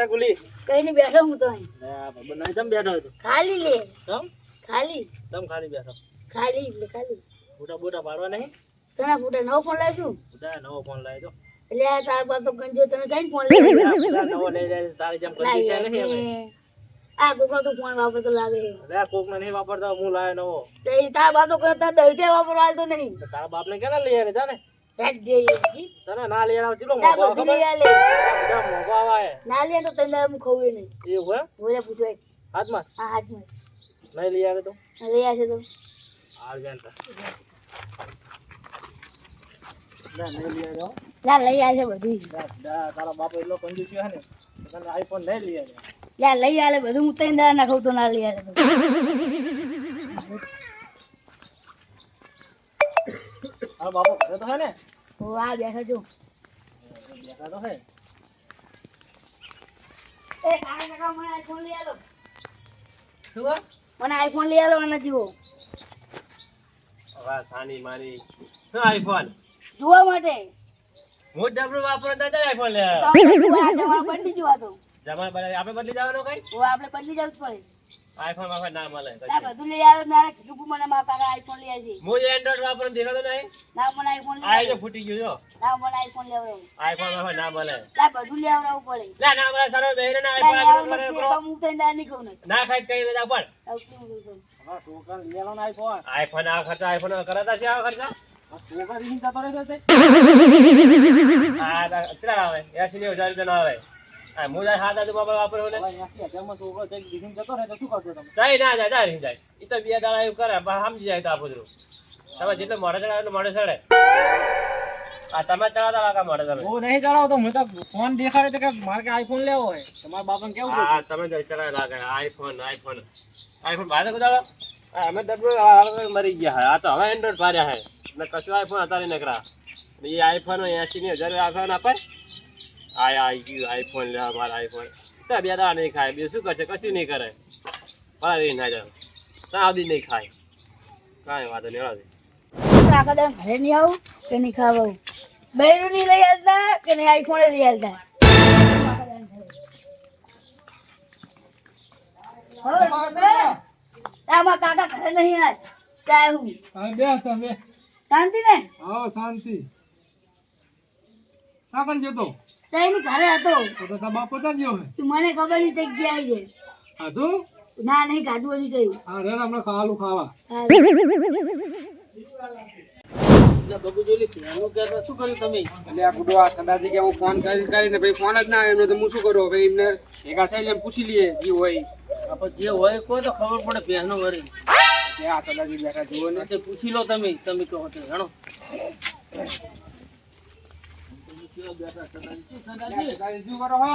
કરે ગુલી કઈ નહીં બેઠો હું તો અહીં. હા ભાઈ જમ બેઠો હતો ખાલી લે તમ ખાલી ખાલી બેઠો ખાલી એટલે ખાલી ફોટા બોટા પાડવા નહીં સના ફૂટા નવો ફોન લાવીશું ફોટા નવો ફોન લાવ્યો તો એટલે આ તાર બાપ તો ગંજો તને જઈને ફોન લઈ ફોટા નવો લઈ જાય તારી જેમ કરી છે નહીં હવે આ કોકનો તો ફોન વાપરતો લાગે છે અરે કોક ને નહીં વાપરતા હું લાવ્યો નવો તો એ તાર બાપ તો કરતા 10 રૂપિયા વાપરવા આલતો નહીં તો તારા બાપ ને કેના લઈ આવે જાને રાખ જઈએ જી તને ના લઈ આવે ચલો ના મોગો બધું ખબર લઈ આલે બધા મોગો આવે ના લે તો તને હું ખવડે નહીં એવું હે બોલે પૂછો હાથમાં આ હાથમાં નહીં લઈ આવે તો લઈ આવશે તો હાલ બેન ના નહીં લઈ આવ્યો લા લઈ આવશે બધું તારા બાપ એટલો કંજૂસ છે ને તને આઈફોન નહીં લઈ આવ્યો લા લઈ આલે બધું હું તને દાડા નાખું તો ના લઈ આલે તો હા બાપુ ઘરે તો હે ને ઓ આ બેઠો છું બેઠા તો હે એ કાકા મને આઈફોન લઈ આલો શું મને આઈફોન લઈ આલો અને જીવો વાહ સાની મારી શું આઈફોન જોવા માટે હું ડબલ વાપરો તો આઈફોન લે તો જમાનો બદલી જવા તો જમાન બદલી આપણે બદલી જવાનો કઈ ઓ આપણે બદલી જવું જ પડે આઈફોન માં ના મળે ના બધું લઈ આલો ના કીધું મને મારા કાકા આઈફોન લઈ આવશે હું એન્ડ્રોઇડ વાપરો દેખાતો નહીં ના મને આઈફોન લઈ આ જો ફૂટી ગયો જો ના મને આઈફોન લેવડાવો આઈફોન માં ના મળે ના બધું લેવડાવવું પડે લા ના મળે સરો દેરે ના ના આઈફોન લેવડાવવું છે તો હું તને ના નહીં કહું ને ના ખાઈ કઈ ના પણ આવતું હું હા છોકરા લઈ આલો ને આઈફોન આ ખર્ચા આઈફોન કરાતા છે આ ખર્ચા છોકરા દીન જતો રહે છે આ કેટલા આવે 80000 રૂપિયા ના આવે આ મોજા હાથ આદુ બાબા વાપરો ને 80000 માં છોકરો જઈ દીન જતો રહે તો શું કરશો તમે જાય ના જાય જાય જાય ઈ તો બે દાડા એવું કરે સમજી જાય તો આ બધું તમે જેટલે મોડે ચડાવે એટલે મોડે ચડે આ તમે ચડાવતા લાગા મોડે તમે હું નહીં ચડાવતો હું તો ફોન દેખાડે તો કે મારે કે આઈફોન લેવો હોય તમારા બાપાને કેવું હા તમે તો ચડાવે લાગે આઈફોન બાદ કુદાડો અમે ડબલ મરી ગયા આ તો હવે એન્ડ્રોઇડ પાડ્યા હે ને કશું આઈફોન અતારી નકરા એ આઈફોન 80000 આઈફોન આપે આઈ ગયું આઈફોન લે મારા આઈફોન તો બે દાડા નહીં ખાય બે શું કરશે કશું નહીં કરે પાડી ના જાવ સાદી નહીં ખાય કાંઈ વાંધો નહીં આવડે આખા દાડા ઘરે નહીં આવું કે નહીં ખાવા બૈરું નહીં લઈ આવતા કે નહીં આઈફોન લઈ આવતા આમાં કાકા ઘરે નહીં આજ ચાય હું બે શાંતિ ને હા શાંતિ કાકણ જતો ચાય ઘરે હતો તો તારા બાપ પતા ગયો હે મને ખબર નહીં જગ્યા આવી છે આધું ના નહીં ખાધું હજી થયું હા રે હમણાં ખાવાનું ખાવા શું કર્યું તમે એટલે આ બુડો આ સદાજી કે હું ફોન કરીને ભાઈ ફોન જ ના આવ્યો એમને તો હું શું કરું ભાઈ એમને ભેગા થઈને એમ પૂછી લઈએ જે હોય આપણે જે હોય કોઈ તો ખબર પડે પહેનો વળી કે આ સદાજી બેઠા જુઓ ને તે પૂછી લો તમે કહો છો જાણો સદાજી શું કરો હો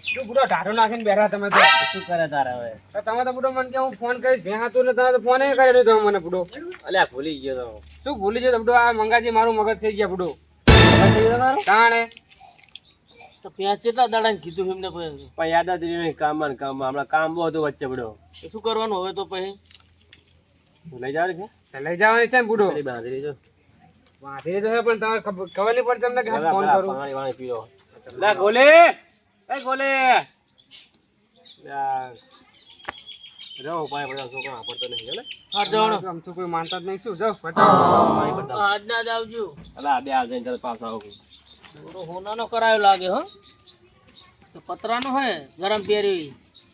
શું બુડો ઢાઢો નાખીને બેઠા તમે તો શું કરે તારે હવે તમે તો બુડો મને કે હું ફોન કરીશ ભેં હતું ને તમે તો ફોન કર્યો નહીં તમે મને બુડો અલ્યા ભૂલી ગયો તો શું ભૂલી ગયો બુડો આ મંગાજી મારું મગજ થઈ ગયા બુડો તાણે તો ત્યાં કેટલા દાડા કીધું એમને પણ યાદ જ રહ્યું કામ હમણાં કામ બહુ હતું વચ્ચે બધો શું કરવાનું હવે તો પછી લઈ જવાની છે લઈ જવાની છે ને બુડો બાંધી જો વાંધી તો છે પણ તમારે ખબર નહીં પડતી તમને કે ફોન કરું પાણી પીઓ લે ગોલે એ ગોલે જો પાય પડ્યો છોકરા પડતો નહીં ને હા જવાનો આમ તો કોઈ માનતા જ નહીં શું જાવ આજ ના જ આવજો અલા બે આવજે ચાલ પાસ આવો થોડો હોનાનો કરાયો લાગે હો તો પતરાનો હે ગરમ પેરી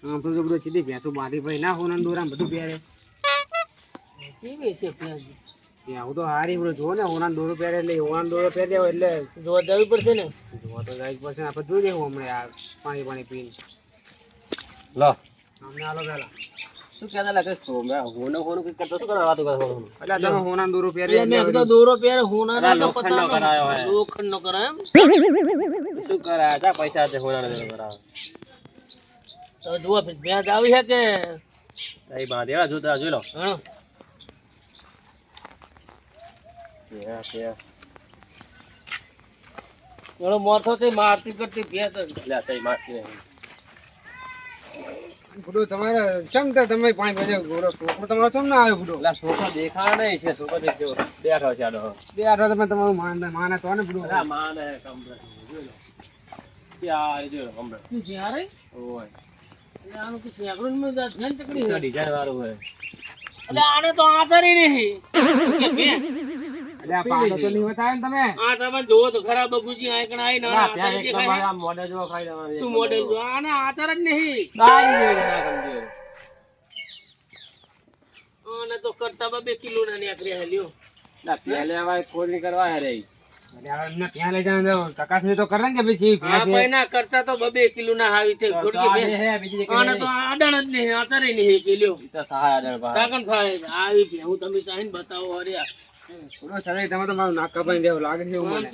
આમ તો બધું સીધી ભેંસું બાંધી ભાઈ ના હોના દોરા બધું પહેરે કેવી છે પ્યાજ હું તો હારી બધું જો ને હોના દોરો પહેરે એટલે હોના દોરો પહેરે એટલે જોવા જવી પડશે ને જોવા તો જાય પડશે આપણે જોઈ લેવું હમણાં આ પાણી પીને લો અમને હાલો પેલા શું કહેતા લાગે હોનું કઈ કરતો શું કરવા વાતો કરો એટલે તમે હોના દોરો પહેરે મેં કીધું દોરો પહેરે હોના તો પતરાનો કરાયો હે લોખંડનો કરાય એમ શું કરાય જા પૈસા છે હોનાનો દોરો કરાયો તો જુઓ ભેંસ આવી છે કે કઈ બાંધેલા જોતા જોઈ લો હા એનો મોરથો તે મારતી કરતી ભેંસ લે તઈ મારતી નહીં બુડો તમારે ચમ તો તમે પાણી ભજે ગોરો છોકરો તમારો ચમ ના આવ્યો બુડો લા છોકરો દેખા નહીં છે છોકરો દેખ્યો બેઠો છે આડો બે આઠો તમે તમારું માને તો ને બુડો માને કમ જોઈ લો આ જો હમણાં તું જ્યાં રે ઓય એટલે આનું કે ઝાકડું માં ધ્યાન ચકડી તો ડિઝાઇન વાળું હોય એટલે આને તો આતરી નહીં એટલે આ પાડો તો નહીં બતાવે ને તમે આ તમે જોવો તો ખરા બબુજી આઈકણ આઈ ના ના ત્યાં એક નંબર આમ મોઢે જો ખાઈ લેવાનું શું મોડેલ જો આને આતર જ નહીં તારી જોઈને ના સમજો આને તો કરતા 2 કિલો ના નીકળ્યા લ્યો ના પહેલે હવે કોરી કરવા હે રે એમને ત્યાં લઈ જાવ ચકાસણી તો કરે ને કે પછી હા ભાઈ ના કરતા તો 2 કિલો ના આવી તે થોડી હે બીજી આને તો આડણ જ નહીં આતરે નહીં કે લ્યો તો થાય આદર બા કાકણ થાય આવી ભેહું તમે ચાહીને બતાવો અરે થોડો સરે તમે તો મારું નાક કપાઈ દેવું લાગે છે મને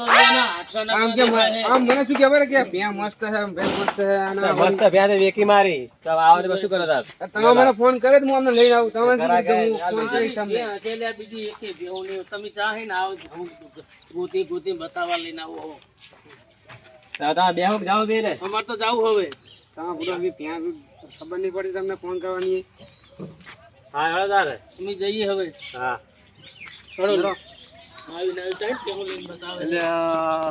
આમ કે આમ મને શું ખબર કે ભેં મસ્ત છે ભેં મસ્ત છે અને મસ્ત ભ્યા વેકી મારી તો આવને શું કરો તાર તમે મને ફોન કરે તો હું અમને લઈને આવું તમે શું ફોન કરીશ તમને અસેલ્યા બીજી એકે ભેહું નહીં તમે ચાહીને આવો ગોતી ગોતી બતાવવા લઈને આવો દાદા બેહો જાવ બે રે અમાર તો જાવું હવે તમે પૂરો બી ત્યાં ખબર નહીં પડી તમને ફોન કરવાની હા હળો તારે અમે જઈએ હવે હા ચલો આવીને ટાઈટ કેવો લઈને બતાવે એટલે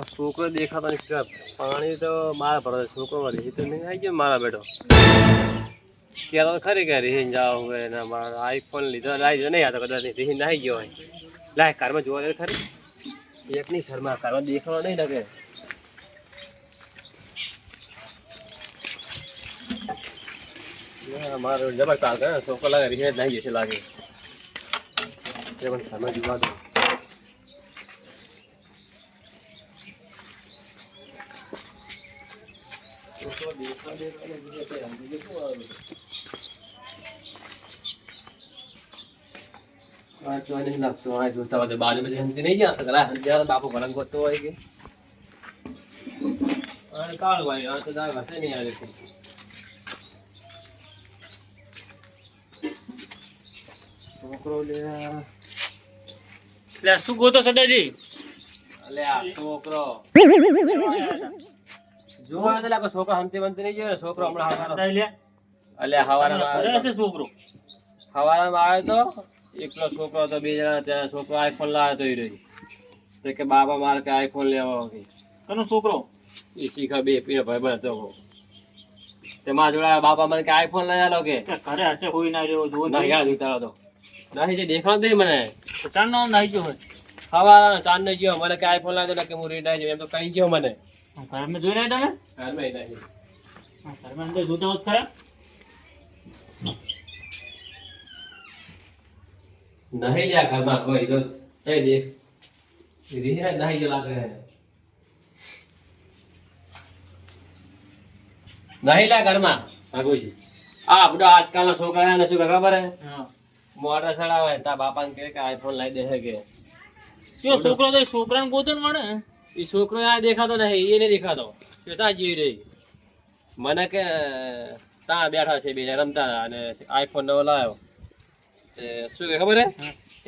છોકરો દેખાતો નથી પાણી તો મારા પર છોકરો વળી તો નહીં આવી ગયો મારા બેટો ક્યારે તો ખરી ગયા રીહીન જાવ હોય ને મારો આઈફોન લીધો લાવી જો નહીં આ તો કદાચ રીહીન આવી ગયો હોય લાય કારમાં જોવા દે ખરી એક નહીં ઘરમાં કારમાં દેખાડો નહીં લાગે મારો જબર કાલ કરે છોકરો લાગે રીહીન જ નાહી જશે લાગે એ પણ ઘરમાં જોવા દો બાપુ ભલન ગોતતો હોય કે કાળું ભાઈ આ તો દાગ હશે નહીં આવે છોકરો લે શું ગોતો સદાજી અલે આ છોકરો જોવા દે લાગો છોકરો હંતી મંતી નહીં જોયો છોકરો હમણાં હવાના અલે હવાના છોકરો હવાના આવ્યો તો એકલો છોકરો હતો બે જણા ત્યાં છોકરો આઈફોન લાવ્યો તો એ રહી તો કે બાબા મારે કે આઈફોન લેવો કે કનો છોકરો એ શીખા બે પીને ભાઈ બન હતો તે માં જોડા બાપા મને કે આઈફોન લઈ આલો કે ઘરે હશે કોઈ ના રહ્યો જો ના યાદ ઉતારો તો નહીં જે દેખાડો નહીં મને ચાર નો નાઈ ગયો હોય હવાના ચાંદ ને ગયો મને કે આઈફોન લાવ્યો કે હું રીડ આવી એમ તો કઈ ગયો મને ઘરમાં જોઈ રહ્યા તમે ઘરમાં નહીં ઘરમાં અંદર જોતા હોત ખરા નહીં લ્યા ઘરમાં કોઈ તો કઈ દેખ રીહે નહીં જો લાગે નહીં લ્યા ઘરમાં ભાગુજી આ બધા આજકાલના છોકરા ને શું ખબર હે મોટા સડાવે તા બાપાને કહે કે આઈફોન લાવી દે છે કે જો છોકરો તો છોકરાને ગોતન મળે એ છોકરો આ દેખાતો નહીં એ નહીં દેખાતો તા જીવી રહી મને કે ત્યાં બેઠા છે બે રમતા અને આઈફોન નવો લાવ્યો શું કે ખબર હે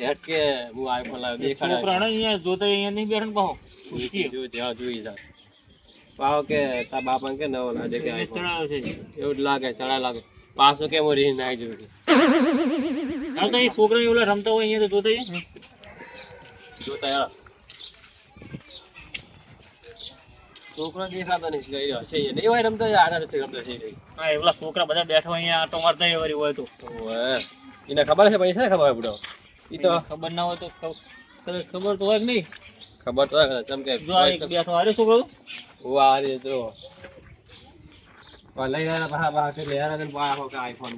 હેટ કે હું આઈફોન લાવ્યો દેખાડે છોકરાને અહીંયા જોતા અહીંયા નહીં બેઠન પાહો જો ત્યાં જોઈ જા પાવ કે તા બાપાને કે નવો લાગે કે આઈફોન ચડાવે છે એવું જ લાગે ચડા લાગે પાછો કે હું રીન નાઈ જોઈ હા તો એ છોકરા એવલા રમતા હોય અહીંયા તો જોતા જોતા યાર છોકરો દેખાતો નહીં ગઈ હશે એ નહીં હોય રમતો આના નથી રમતો છે હા એવલા છોકરા બધા બેઠા અહીંયા આટો મારતા હોય તો ઓએ એને ખબર છે પૈસા ખબર હોય બુડો ઈ તો ખબર ના હોય તો ખબર તો હોય કે નહીં ખબર તો હોય ચમ કે જો આ એક બેઠો આરે છોકરો વાહ રે જો લઈ રહ્યા બહાર બહાર કે લેરા ને બહાર હો કે આઈફોન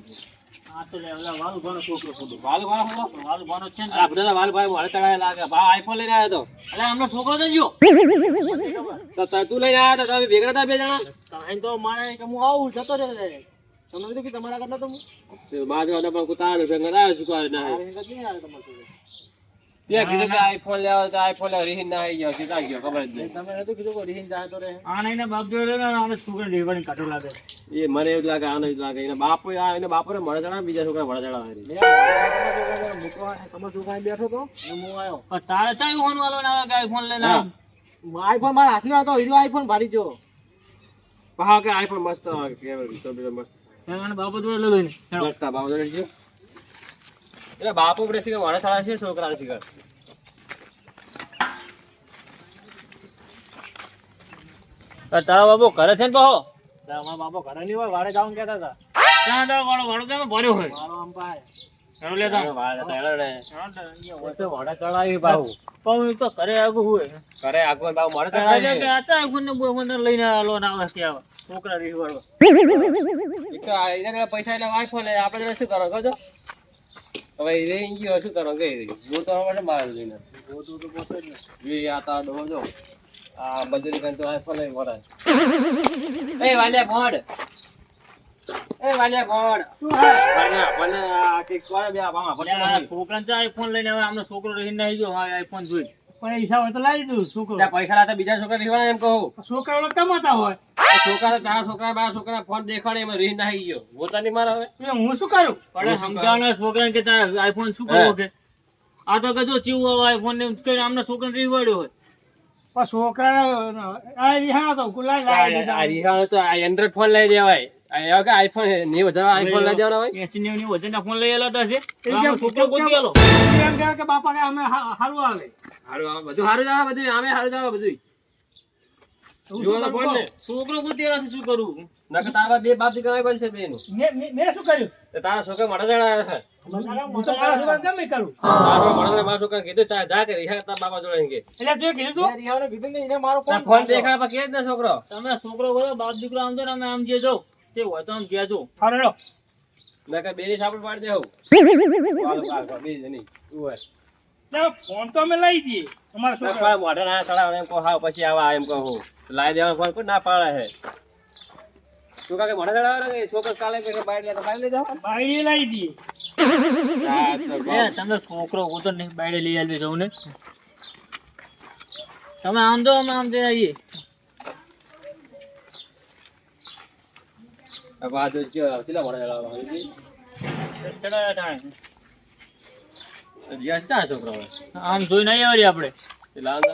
આ તો લેવલા વાલ ઘણો છોકરો ખોટો વાલ કોણ હો વાલ ઘણો છે ને આ બધા વાલ ભાઈ મોડે ચડાય લાગે બા આઈફોન લઈને આવ્યો એટલે આમનો છોકરો તો જો તો તું લઈને આવ્યો તો તમે ભેગા હતા બે જણા તાઈ તો મારે કે હું આવું જતો રે તમને કીધું કે તમારા કરતા તો હું બાજુ વાળા પણ કુતા ભેગા આવ્યો શું કરે ના મારે નથી આવે તમારો છોકરો ત્યાં કીધું કે આઈફોન લેવા તો આઈફોન લેવા રીહીન ના આવી ગયો સીધા ગયો ખબર જ નહીં તમે નતું કીધું કે રીહીન જાય તો રે આ નહીં ને બાપ જોડે ને આને છોકરા રેવાની કાટો લાગે એ મને એવું લાગે આને જ લાગે એને બાપુ આ એને બાપુને મળે ચડા બીજા છોકરા મળે ચડા તમારો છોકરા બેઠો તો હું આવ્યો તારે ચાઈ ફોન વાલો ના આવે કે આઈફોન લઈને આઈફોન મારા હાથમાં હતો હીરો આઈફોન ભારી જો પહા કે આઈફોન મસ્ત કેમેરો મસ્ત એને બાપુ જોડે લઈ લઈને મસ્ત બાપુ જોડે છે એટલે બાપુ પડે છે વાળા સાળા છે છોકરા છે તારા બાબુ ઘરે છે ને તો મારા બાપો ઘરે નહીં હોય વાડે જવાનું કહેતા હતા ત્યાં તારો વાળો વાળો કેમ ભર્યો હોય વાળો આમ પાય ઘણું લેતા વાડા ચડાવી બાબુ પણ તો ઘરે આગું હોય ઘરે આગું બાબુ મોડે ચડાવી આચા આગું ને મને લઈને આલો ના આવે ત્યાં છોકરા રહી વાળો તો એને પૈસા એટલે આઈફોન લે આપણે શું કરો કહો હવે એ રહી ગયો શું કરો કે ગો તો માટે મારે લઈને ગો તો બોસે જ ને આ તા ડો જો આ બજરી કન તો આઈફોન લઈ વડા એ વાલ્યા ભોડ એ વાલ્યા ભોડ શું હે વાલ્યા મને આ કે કોણ બે આમાં પણ છોકરાને તો આઈફોન લઈને હવે આમનો છોકરો રહી નહીં ગયો હા આઈફોન જોઈ પૈસા હોય તો લાવી દઉં છોકરો ત્યાં પૈસા લાતા બીજા છોકરા રીવાના એમ કહું છોકરા ઓલો કમાતા હોય છોકરા તારા છોકરા બા છોકરા ફોન દેખાડે એમાં રહી નાહી ગયો પોતાની મારા હવે હું શું કરું પણ સમજાવના છોકરાને કે તારા આઈફોન શું કરવો કે આ તો કદો ચીવ આઈફોન ને કે આમના છોકરાને રીવાડ્યો હોય પણ છોકરા આ રીહાણો તો ગુલાઈ લાવી આ રીહાણો તો આ એન્ડ્રોઇડ ફોન લઈ દેવાય આ કે આઈફોન ને વધારે આઈફોન લઈ દેવાનો હોય 80 90 ની વજનના ફોન લઈ આલા છે એ છોકરો ગોતી આલો એમ કહે કે બાપા કે અમે હારું આવે બધું હારું જ આવે બધું અમે હારું જ આવે બધું જો તો ફોન ને છોકરો ગોતી આલા શું કરું નકે તારા બે બાપ દીકરા બનશે બેનું મે શું કર્યું તે તારા છોકરા મોઢા જણા છે હું તો મારા છોકરા કેમ નહીં કરું તારા મોઢા મારા છોકરા કીધું તા જા કે રિહા તારા બાપા જોડે કે એટલે તું કીધું તું રિહાને કીધું ને એને મારો ફોન દેખાડે પર કે જ ને છોકરો તમે છોકરો ગયો બાપ દીકરો આમ તો અમે આમ જે જો તે હોય તો આમ ગયાજો હારેડો નકે બેરી સાપડ પાડી દેવું હાલો બે જણી તું હોય લે ફોન તો અમે લઈ દઈએ અમારા છોકરા મોઢા ના ચડાવ એમ કહો હા પછી આવા એમ કહું લાઈ દેવાનો ફોન કોઈ ના પાડે હે તું કાકે મોઢા ચડાવ ને છોકરો કાલે કે બાઈડ લે તો બાઈડ લઈ જાવ બાઈડ લઈ દઈએ તમે છોકરો હું તો નહીં બાઈડ લઈ આવી જાઉં ને તમે આમ દો અમે આમ જઈ આવીએ अब आज जो तिला मोडा लावा चढ़ाया था दिया सा छोकरा आम જોઈ નઈ આવરી આપણે પેલા તો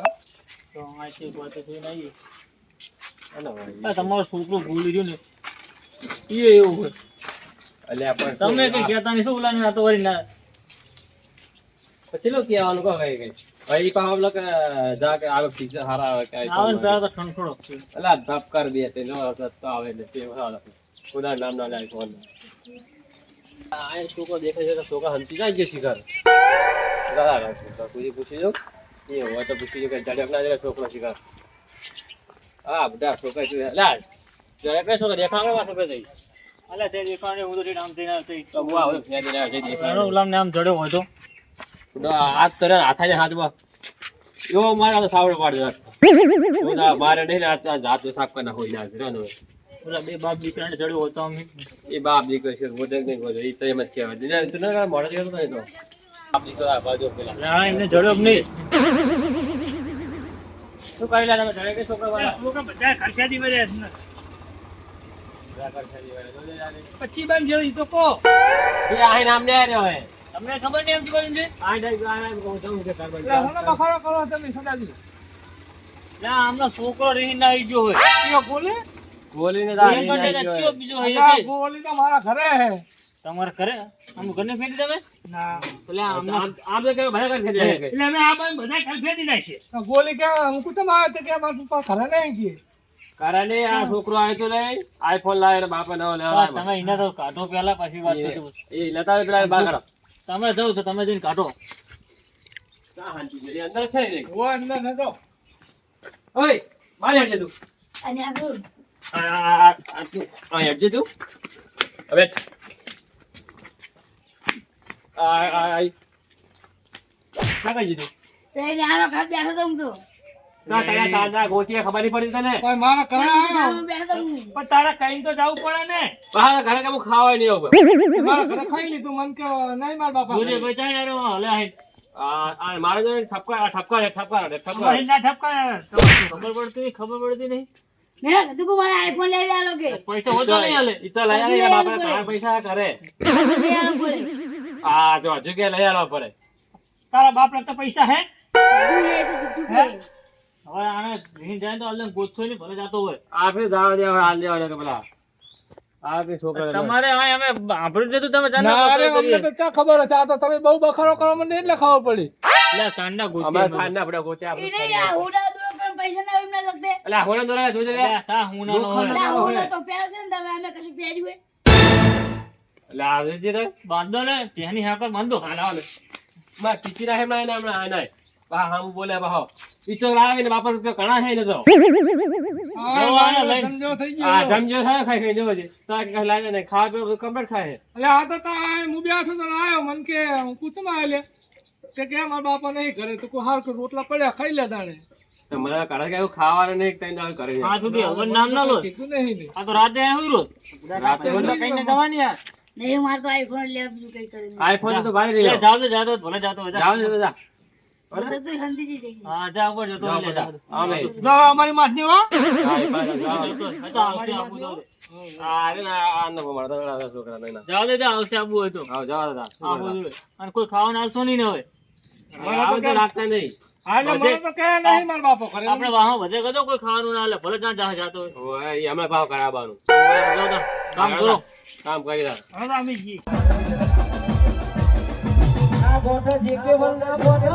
આથી વાત જોઈ નઈ અલે ભાઈ તમારો છોકરો ભૂલી ગયો ને ઈ એવું હોય અલે આપણે તમે કે કહેતા નહીં શું ઉલાને આ તો વરી ના પછી લો કે આવવાનું કહો કઈ ભાઈ પાવ લોક જા કે આવે પીછે હારા આવે કે આવન પેલા તો ઠણખડો અલા ધપ કર દે તે નો તો આવે ને તે હાલા ખુદા નામ ના લાય ફોન આ છોકરો દેખે છે તો છોકરા હંતી જાય છે શિખર ગાલા તો કોઈ પૂછી જો એ હોય તો પૂછી જો કે જડક ના જડક છોકરો શિખર આ બધા છોકરા જો લા જડક છોકરો દેખાવે વાતો કે જઈ અલા તે દેખાણે હું તો રે નામ દેના તો હું આવે ફેર દેના જે દેખાણો ઉલામ નામ જડ્યો હોય તો આ તરે હાથાજે હાથમાં યો મારા તો સાવડે પાડ દે ઓલા બારે નહીં આ જાત સાફ કરના હોય ના જનો ઓલા બે બાપ દીકરાને જડ્યો હોય તો અમે એ બાપ દીકરો છે ગોડક નહીં ગોડો એ તો એમ જ કહેવાય તું ના મોડે જતો નહીં તો બાપ દીકરો આ બાજુ પેલા ના એમને જડ્યો નહીં શું કરી લા તમે જડે કે છોકરા વાળા છોકરા બધા ખર્ચાદી વરે છે ને બધા ખર્ચાદી વરે જોજે જાને 25 બામ જેવી તો કો એ આ નામ ને આર્યો હે તમને ખબર નહીં એમ જીવન છે આ ડાઈ આ કહું છું કે કારબન લા મને બખારો કરો તમે સદાજી ના આમનો છોકરો રહી ના આવી ગયો હોય કયો બોલે ગોલીને દા એ કંડે કચ્યો બીજો હોય છે ગોલી તો મારા ઘરે હે તમારા ઘરે આમ ઘરને ફેંકી દેવે ના એટલે આમ તો કે બધા ઘર ફેંકી દે એટલે અમે આ બધા ઘર ફેંકી નાખી છે ગોલી કે હું કુતો માં તો કે મારા પપ્પા ઘરે નહીં ગઈ કારણે આ છોકરો આવ્યો તો નહીં આઈફોન લાવે ને બાપા નવો લેવા તમે ઇને તો કાઢો પહેલા પછી વાત કરજો એ લેતા પેલા બહાર કાઢો તમે જાવ તો તમે જઈને કાઢો કા હાંજી જે અંદર છે ને ઓ અંદર નતો ઓય બહાર હેડ તું અને આગળ આ હેડ તું હવે આ કાકા જીતું તે આનો ઘર બેઠો તો હું તો ના તારા તારા ગોતિયા ખબર નહીં પડી તને કોઈ મારા ઘરે આવ્યો બેઠો તો હું પણ તારા કઈ તો જવું પડે ને બહાર ઘરે કેમ ખાવાય નહીં આવું મારા ઘરે ખાઈ લીધું મન કે નહીં માર બાપા મુજે બચાઈ ના રહ્યો હલે આ મારે જો ઠપકા ના ઠપકા ખબર પડતી નહીં મેં કીધું કે મારે આઈફોન લઈ આલો કે પૈસા હોતો નહીં હાલે ઈ તો લઈ આલે બાપા તારા પૈસા કરે લઈ આલો પડે આ જો હજુ કે લઈ આલો પડે તારા બાપ તો પૈસા હે તું એ તો કીધું કે હવે આને રીન જાય તો અલ્લે ગોછો ની ભલે જાતો હોય આપે જાવ દે હવે હાલ દેવા કે પેલા આ કે છોકરા તમારે હવે અમે સાંભળ્યું નતું તમે જાણો ના અરે અમને તો ક્યાં ખબર હતી આ તો તમે બહુ બખારો કરો મને એટલે ખબર પડી લે ચાંદા ગોતી અમાર ચાંદા આપડા ગોત્યા ઈ નહીં આ હોડા દોરા પર પૈસા ના પહેરી શકતે એટલે આ હોળા દોરા જોજે લે. અલ્યા, તા હું નાનો હોય. એટલે હું તો પહેરે છે ને તમે અમે કશું પહેર્યું હોય એટલે આ વેચી દે. બાંધો ને ત્યાંની હાકર બાંધો. હા લાવો ને. માં ટીચી રાખે ના એને હમણાં આ નાય. બા હામું બોલે બા હો. ઈચો લાવે ને બાપા રૂપિયા ઘણા છે ને તો. જવાનો લઈને. આ જમજો થાય ખાઈ ખાઈ જોજે. તો આ કઈ લાગે ને ખાવા પીવા બધું કમ્પ્લીટ ખાય. એટલે આ તો હું બેઠો તો આવ્યો મન કે હું પૂછમાં આલે કે મારા બાપા નહીં કરે તો કોઈ હાર રોટલા પડ્યા ખાઈ લે દાડે તો મને કાઢા કે એવું ખાવાનું નહીં તઈ દાળ કરે. આ સુધી હવે નામ ના લો. કીધું નહીં ને આ તો રાતે આવ્યું રોજ. રાતે બોલો કઈને જવાની યાર નહીં મારે તો આઈફોન લે બીજું કઈ કરે નહીં આઈફોન તો ભારે લઈ લે, લો. જાઓ તો જાઓ તો ભલે જાતો હોય, જા. જાઓ ને બધા. તો તું હંધી જઈ હા જા ઉપર જતો હોય, લે, જા. આમે. અમારી માથની હો હા, એ બાજુ જાઓ. જતો હોય. આ તો આવશે આબુ જાઓ દે. આ રે ના આ ન મળતો છોકરા નહીં ના. જાઓ દે, જા આવશે આબુ હોય તો. આવ જાઓ દાદા. આબુ જોઈએ. અને કોઈ ખાવાનું આલશો નહીં ને હવે. આવ તો રાખતા નહીં. હા એટલે મને તો કહે નહીં મારા બાપો કરે આપણે વાહો બધે કદો કોઈ ખાવાનું ના આલે, ભલે ત્યાં જા જાતો હોય. ઓય ઈ હમણાં ભાવ કરાવવાનું. જાઓ તા, કામ કરો. કામ કરી દા. હવે અમે જઈએ. આ ગોઠા જે કે વન ના બોલો